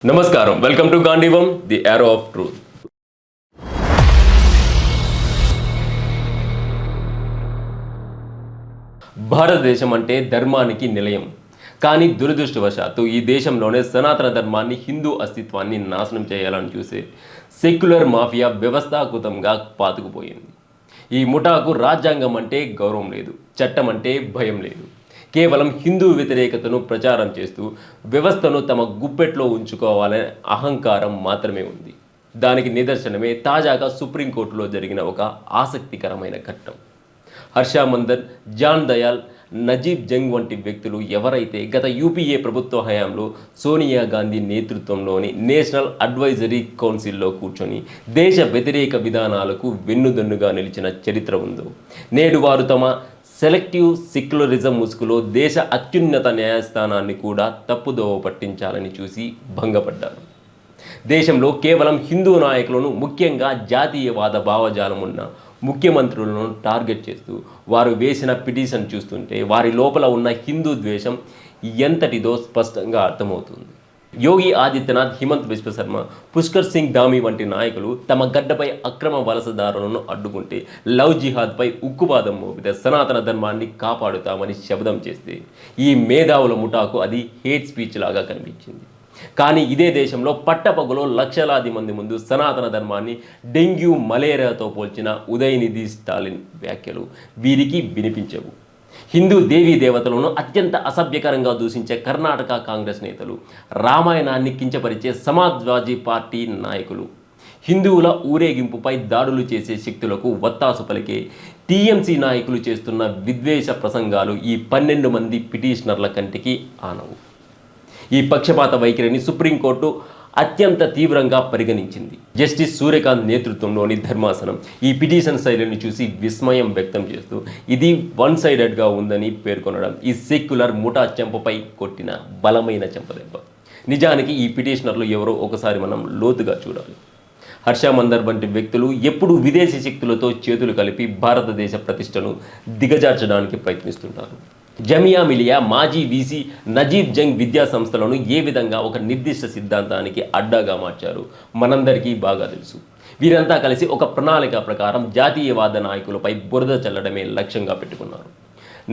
నమస్కారం welcome to Gandeevam the arrow of truth. భారతదేశం అంటే ధర్మానికి నిలయం. కానీ దురదృష్టవశాత్తు ఈ దేశంలోనే సనాతన ధర్మాన్ని, హిందూ అస్తిత్వాన్ని నాశనం చేయాలని చూసే సెక్యులర్ మాఫియా వ్యవస్థాకృతంగా పాతుకుపోయింది. ఈ ముఠాకు రాజ్యాంగం అంటే గౌరవం లేదు, చట్టం అంటే భయం లేదు. కేవలం హిందూ వ్యతిరేకతను ప్రచారం చేస్తూ వ్యవస్థను తమ గుప్పెట్లో ఉంచుకోవాలనే అహంకారం మాత్రమే ఉంది. దానికి నిదర్శనమే తాజాగా సుప్రీంకోర్టులో జరిగిన ఒక ఆసక్తికరమైన ఘట్టం. హర్ష మందర్, జాన్ దయాల్, నజీబ్ జంగ్ వంటి వ్యక్తులు ఎవరైతే గత యూపీఏ ప్రభుత్వ హయాంలో సోనియా గాంధీ నేతృత్వంలోని నేషనల్ అడ్వైజరీ కౌన్సిల్లో కూర్చొని దేశ వ్యతిరేక విధానాలకు వెన్నుదన్నుగా నిలిచిన చరిత్ర ఉందో, నేడు వారు తమ సెలెక్టివ్ సెక్యులరిజం ముసుగులో దేశ అత్యున్నత న్యాయస్థానాన్ని కూడా తప్పుదోవ పట్టించాలని చూసి భంగపడ్డారు. దేశంలో కేవలం హిందూ నాయకులను, ముఖ్యంగా జాతీయవాద భావజాలం ఉన్న ముఖ్యమంత్రులను టార్గెట్ చేస్తూ వారు వేసిన పిటిషన్ చూస్తుంటే వారి లోపల ఉన్న హిందూ ద్వేషం ఎంతటిదో స్పష్టంగా అర్థమవుతుంది. యోగి ఆదిత్యనాథ్, హిమంత్ బిశ్వ శర్మ, పుష్కర్ సింగ్ ధామీ వంటి నాయకులు తమ గడ్డపై అక్రమ వలసదారులను అడ్డుకుంటే, లవ్ జిహాద్పై ఉక్కుపాదం మోపితే, సనాతన ధర్మాన్ని కాపాడుతామని శబ్దం చేస్తే ఈ మేధావుల ముఠాకు అది హేట్ స్పీచ్ లాగా కనిపించింది. కానీ ఇదే దేశంలో పట్టపగలో లక్షలాది మంది ముందు సనాతన ధర్మాన్ని డెంగ్యూ, మలేరియాతో పోల్చిన ఉదయనిధి స్టాలిన్ వ్యాఖ్యలు వీరికి వినిపించవు. హిందూ దేవీ దేవతలను అత్యంత అసభ్యకరంగా దూషించే కర్ణాటక కాంగ్రెస్ నేతలు, రామాయణాన్ని కించపరిచే సమాజ్వాదీ పార్టీ నాయకులు, హిందువుల ఊరేగింపుపై దాడులు చేసే శక్తులకు వత్తాసు పలికే టీఎంసీ నాయకులు చేస్తున్న విద్వేష ప్రసంగాలు ఈ 12 మంది పిటిషనర్ల కంటికి ఆనవు. ఈ పక్షపాత వైఖరిని సుప్రీంకోర్టు అత్యంత తీవ్రంగా పరిగణించింది. జస్టిస్ సూర్యకాంత్ నేతృత్వంలోని ధర్మాసనం ఈ పిటిషన్ శైలిని చూసి విస్మయం వ్యక్తం చేస్తూ ఇది వన్ సైడెడ్గా ఉందని పేర్కొనడం ఈ సెక్యులర్ ముఠా చెంపపై కొట్టిన బలమైన చెంపదెబ్బ. నిజానికి ఈ పిటిషనర్లు ఎవరో ఒకసారి మనం లోతుగా చూడాలి. హర్ష మందర్ వంటి వ్యక్తులు ఎప్పుడు విదేశీ శక్తులతో చేతులు కలిపి భారతదేశ ప్రతిష్టను దిగజార్చడానికి ప్రయత్నిస్తుంటారు. జమియా మిలియా మాజీ వీసీ నజీబ్ జంగ్ విద్యా సంస్థలను ఏ విధంగా ఒక నిర్దిష్ట సిద్ధాంతానికి అడ్డాగా మార్చారు మనందరికీ బాగా తెలుసు. వీరంతా కలిసి ఒక ప్రణాళిక ప్రకారం జాతీయవాద నాయకులపై బురద చల్లడమే లక్ష్యంగా పెట్టుకున్నారు.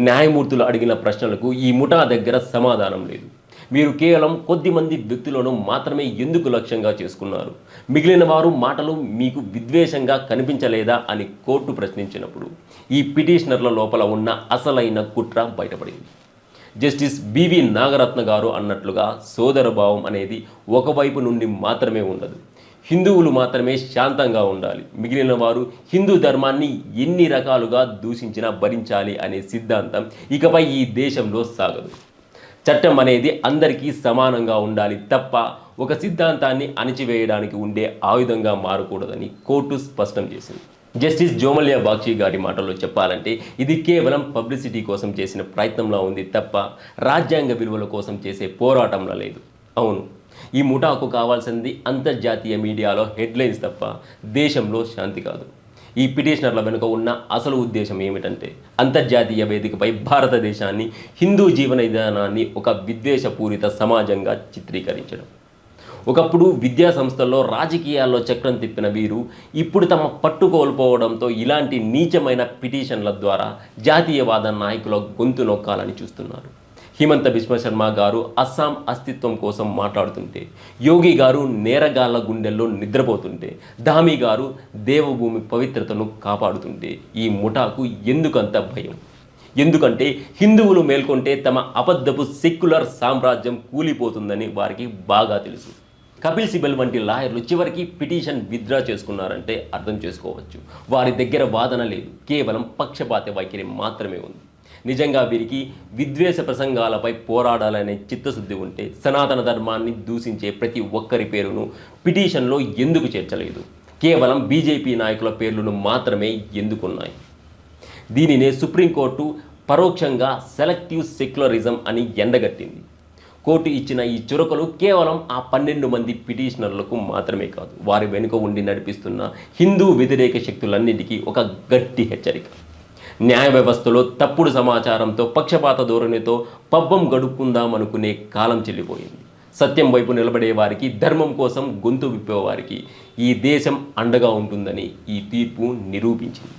న్యాయమూర్తులు అడిగిన ప్రశ్నలకు ఈ ముఠా దగ్గర సమాధానం లేదు. మీరు కేవలం కొద్దిమంది వ్యక్తులను మాత్రమే ఎందుకు లక్ష్యంగా చేసుకున్నారు? మిగిలిన వారు మాటలు మీకు విద్వేషంగా కనిపించలేదా అని కోర్టు ప్రశ్నించినప్పుడు ఈ పిటిషనర్ల లోపల ఉన్న అసలైన కుట్ర బయటపడింది. జస్టిస్ బివి నాగరత్న గారు అన్నట్లుగా సోదరభావం అనేది ఒకవైపు నుండి మాత్రమే ఉండదు. హిందువులు మాత్రమే శాంతంగా ఉండాలి, మిగిలిన వారు హిందూ ధర్మాన్ని ఎన్ని రకాలుగా దూషించినా భరించాలి అనే సిద్ధాంతం ఇకపై ఈ దేశంలో సాగదు. చట్టం అనేది అందరికీ సమానంగా ఉండాలి తప్ప ఒక సిద్ధాంతాన్ని అణిచివేయడానికి ఉండే ఆయుధంగా మారకూడదని కోర్టు స్పష్టం చేసింది. జస్టిస్ జోమల్యా బాక్షి గారి మాటల్లో చెప్పాలంటే ఇది కేవలం పబ్లిసిటీ కోసం చేసిన ప్రయత్నంలో ఉంది తప్ప రాజ్యాంగ విలువల కోసం చేసే పోరాటంలో లేదు. అవును, ఈ ముఠాకు కావాల్సింది అంతర్జాతీయ మీడియాలో హెడ్లైన్స్ తప్ప దేశంలో శాంతి కాదు. ఈ పిటిషనర్ల వెనుక ఉన్న అసలు ఉద్దేశం ఏమిటంటే అంతర్జాతీయ వేదికపై భారతదేశాన్ని, హిందూ జీవన విధానాన్ని ఒక విద్వేషపూరిత సమాజంగా చిత్రీకరించడం. ఒకప్పుడు విద్యా సంస్థల్లో, రాజకీయాల్లో చక్రం తిప్పిన వీరు ఇప్పుడు తమ పట్టు కోల్పోవడంతో ఇలాంటి నీచమైన పిటిషన్ల ద్వారా జాతీయవాద నాయకుల గొంతు నొక్కాలని చూస్తున్నారు. హిమంత బిశ్వ శర్మ గారు అస్సాం అస్తిత్వం కోసం మాట్లాడుతుంటే, యోగి గారు నేరగాళ్ల గుండెల్లో నిద్రపోతుంటే, ధామీ గారు దేవభూమి పవిత్రతను కాపాడుతుంటే ఈ ముఠాకు ఎందుకంత భయం? ఎందుకంటే హిందువులు మేల్కొంటే తమ అబద్ధపు సెక్యులర్ సామ్రాజ్యం కూలిపోతుందని వారికి బాగా తెలుసు. కపిల్ సిబల్ వంటి లాయర్లు చివరికి పిటిషన్ విత్డ్రా చేసుకున్నారంటే అర్థం చేసుకోవచ్చు. వారి దగ్గర వాదన లేదు, కేవలం పక్షపాత వైఖరి మాత్రమే ఉంది. నిజంగా వీరికి విద్వేష ప్రసంగాలపై పోరాడాలనే చిత్తశుద్ధి ఉంటే సనాతన ధర్మాన్ని దూషించే ప్రతి ఒక్కరి పేరును పిటిషన్లో ఎందుకు చేర్చలేదు? కేవలం బీజేపీ నాయకుల పేర్లను మాత్రమే ఎందుకున్నాయి? దీనినే సుప్రీంకోర్టు పరోక్షంగా సెలెక్టివ్ సెక్యులరిజం అని ఎండగట్టింది. కోర్టు ఇచ్చిన ఈ చురకలు కేవలం ఆ 12 మంది పిటిషనర్లకు మాత్రమే కాదు, వారి వెనుక ఉండి నడిపిస్తున్న హిందూ వ్యతిరేక శక్తులన్నిటికీ ఒక గట్టి హెచ్చరిక. న్యాయ వ్యవస్థలో తప్పుడు సమాచారంతో, పక్షపాత ధోరణితో పబ్బం గడుపుకుందామనుకునే కాలం చెల్లిపోయింది. సత్యం వైపు నిలబడే వారికి, ధర్మం కోసం గొంతు విప్పేవారికి ఈ దేశం అండగా ఉంటుందని ఈ తీర్పు నిరూపించింది.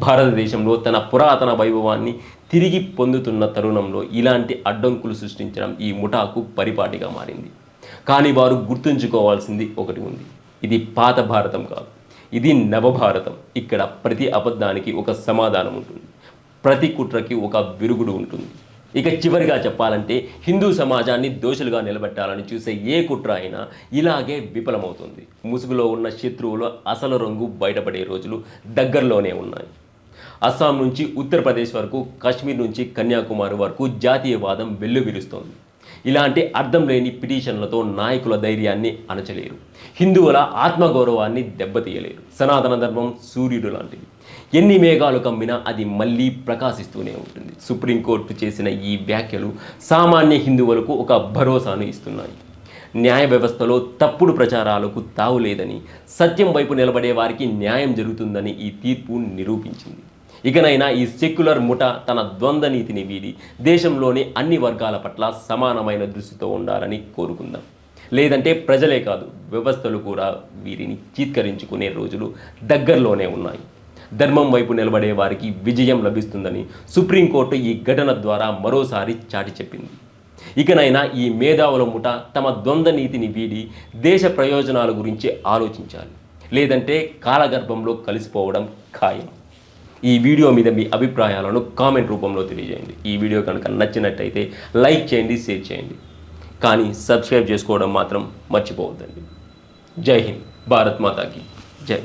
భారతదేశంలో తన పురాతన వైభవాన్ని తిరిగి పొందుతున్న తరుణంలో ఇలాంటి అడ్డంకులు సృష్టించడం ఈ ముఠాకు పరిపాటిగా మారింది. కానీ వారు గుర్తుంచుకోవాల్సింది ఒకటి ఉంది. ఇది పాత భారతం కాదు, ఇది నవభారతం. ఇక్కడ ప్రతి అబద్ధానికి ఒక సమాధానం ఉంటుంది, ప్రతి కుట్రకి ఒక విరుగుడు ఉంటుంది. ఇక చివరిగా చెప్పాలంటే హిందూ సమాజాన్ని దోషులుగా నిలబెట్టాలని చూసే ఏ కుట్ర అయినా ఇలాగే విఫలమవుతుంది. ముసుగులో ఉన్న శత్రువుల అసలు రంగు బయటపడే రోజులు దగ్గరలోనే ఉన్నాయి. అస్సాం నుంచి ఉత్తరప్రదేశ్ వరకు, కాశ్మీర్ నుంచి కన్యాకుమారి వరకు జాతీయవాదం వెల్లువిరుస్తోంది. ఇలాంటి అర్థం లేని పిటిషన్లతో నాయకుల ధైర్యాన్ని అణచలేరు, హిందువుల ఆత్మగౌరవాన్ని దెబ్బతీయలేరు. సనాతన ధర్మం సూర్యుడు లాంటిది, ఎన్ని మేఘాలు కమ్మినా అది మళ్ళీ ప్రకాశిస్తూనే ఉంటుంది. సుప్రీంకోర్టు చేసిన ఈ వ్యాఖ్యలు సామాన్య హిందువులకు ఒక భరోసాను ఇస్తున్నాయి. న్యాయ వ్యవస్థలో తప్పుడు ప్రచారాలకు తావు లేదని, సత్యం వైపు నిలబడే వారికి న్యాయం జరుగుతుందని ఈ తీర్పు నిరూపించింది. ఇకనైనా ఈ సెక్యులర్ ముఠ తన ద్వంద్వ నీతిని వీడి దేశంలోని అన్ని వర్గాల పట్ల సమానమైన దృష్టితో ఉండాలని కోరుకుందాం. లేదంటే ప్రజలే కాదు, వ్యవస్థలు కూడా వీరిని చీత్కరించుకునే రోజులు దగ్గరలోనే ఉన్నాయి. ధర్మం వైపు నిలబడే వారికి విజయం లభిస్తుందని సుప్రీంకోర్టు ఈ ఘటన ద్వారా మరోసారి చాటి చెప్పింది. ఇకనైనా ఈ మేధావుల ముఠ తమ ద్వంద్వ నీతిని వీడి దేశ ప్రయోజనాల గురించి ఆలోచించాలి. లేదంటే కాలగర్భంలో కలిసిపోవడం ఖాయం. ఈ వీడియో మీద మీ అభిప్రాయాలను కామెంట్ రూపంలో తెలియజేయండి. ఈ వీడియో కనుక నచ్చినట్టయితే లైక్ చేయండి, షేర్ చేయండి. కానీ సబ్స్క్రైబ్ చేసుకోవడం మాత్రం మర్చిపోవద్దండి. జై హింద్, భారత్ మాతాకి జై.